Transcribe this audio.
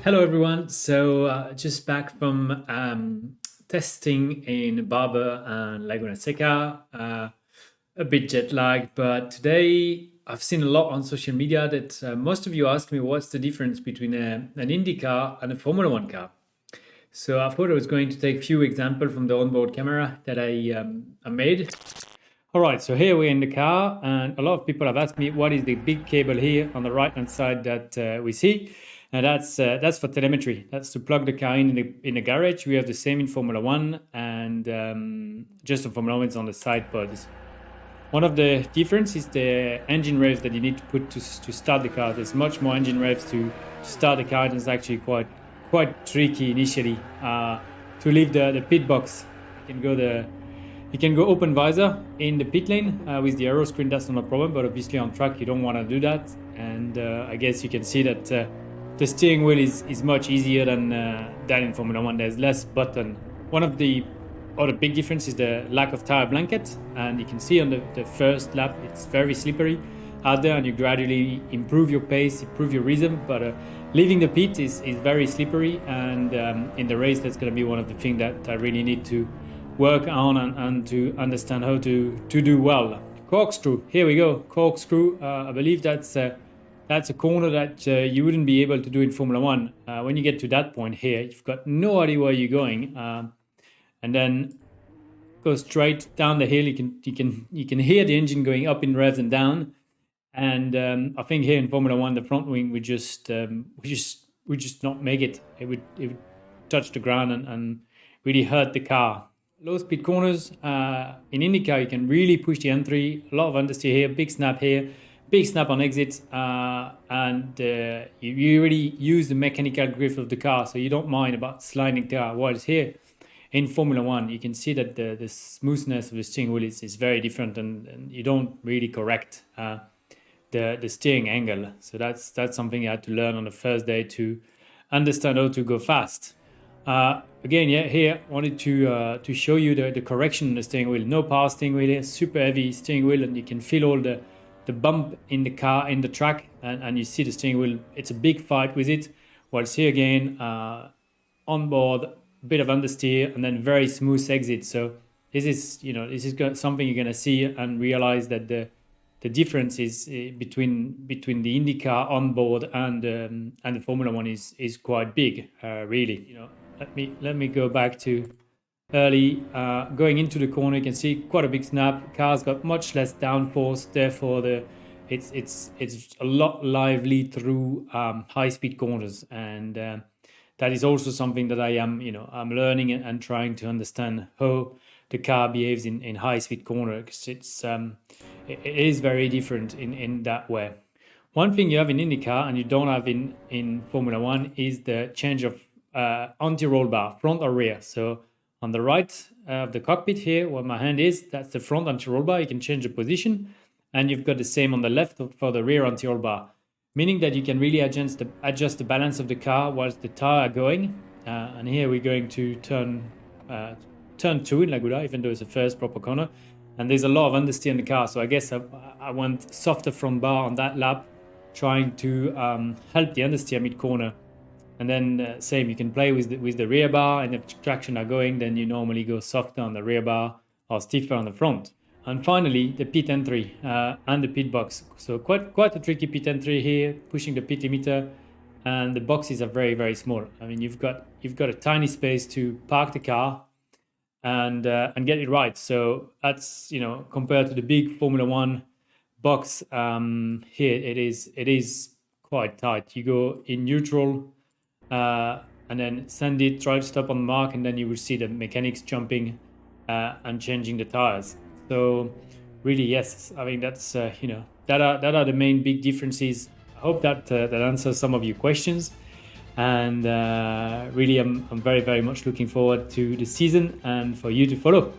Hello everyone. Just back from testing in Barber and Laguna Seca. A bit jet lagged, but today I've seen a lot on social media that most of you ask me what's the difference between an Indy car and a Formula One car. So I thought I was going to take a few examples from the onboard camera that I made. All right, so here we're in the car, and a lot of people have asked me what is the big cable here on the right-hand side that we see. And that's for telemetry. That's to plug the car in the garage. We have the same in Formula One, and just in Formula One it's on the side pods. One of the difference is the engine revs that you need to put to start the car. There's much more engine revs to start the car, and it's actually quite tricky initially to leave the pit box. You can go open visor in the pit lane with the aero screen. That's not a problem, but obviously on track you don't want to do that. And I guess you can see that the steering wheel is much easier than in Formula One. There's less button. One of the other big difference is the lack of tire blanket, and you can see on the first lap it's very slippery out there, and you gradually improve your pace, improve your rhythm, but leaving the pit is very slippery, and in the race that's going to be one of the things that I really need to work on and to understand how to do well. Corkscrew, here we go. Corkscrew, I believe that's a corner that you wouldn't be able to do in Formula One. When you get to that point here, you've got no idea where you're going, and then go straight down the hill. You can hear the engine going up in revs and down. And I think here in Formula One, the front wing we just not make it. It would touch the ground and really hurt the car. Low speed corners in INDYCAR, you can really push the entry. A lot of understeer here, big snap here, big snap on exit, and you really use the mechanical grip of the car, so you don't mind about sliding the car. Whilst here in Formula One, you can see that the smoothness of the steering wheel is very different, and you don't really correct the steering angle. So that's something I had to learn on the first day to understand how to go fast. Again, yeah, here I wanted to show you the correction on the steering wheel. No power steering wheel here, super heavy steering wheel, and you can feel all the bump in the car, in the track, and you see the steering wheel. It's a big fight with it. Whilst here again, on board, a bit of understeer, and then very smooth exit. So this is something you're gonna see and realize that the difference is between the INDYCAR on board and the Formula One is quite big, really. Let me go back to early. Going into the corner, you can see quite a big snap. Car's got much less downforce, therefore it's a lot lively through high-speed corners, and that is also something that I'm learning and trying to understand how the car behaves in high-speed corner, because it is very different in that way. One thing you have in INDYCAR and you don't have in Formula One is the change of anti-roll bar, front or rear. So on the right of the cockpit here, where my hand is, that's the front anti-roll bar. You can change the position, and you've got the same on the left for the rear anti-roll bar, meaning that you can really adjust the balance of the car whilst the tire are going. And here we're going to turn 2 in Laguna, even though it's the first proper corner, and there's a lot of understeer in the car. So I guess I went softer front bar on that lap, trying to help the understeer mid corner. And then same, you can play with the rear bar, and if traction are going, then you normally go softer on the rear bar or stiffer on the front. And finally, the pit entry and the pit box. So quite a tricky pit entry here, pushing the pit limiter, and the boxes are very, very small. I mean, you've got a tiny space to park the car and get it right. So that's, compared to the big Formula One box, here it is quite tight. You go in neutral, and then send it, try to stop on the mark, and then you will see the mechanics jumping and changing the tires. So really, yes, I think that's that are the main big differences. I hope that answers some of your questions, and really I'm very, very much looking forward to the season and for you to follow.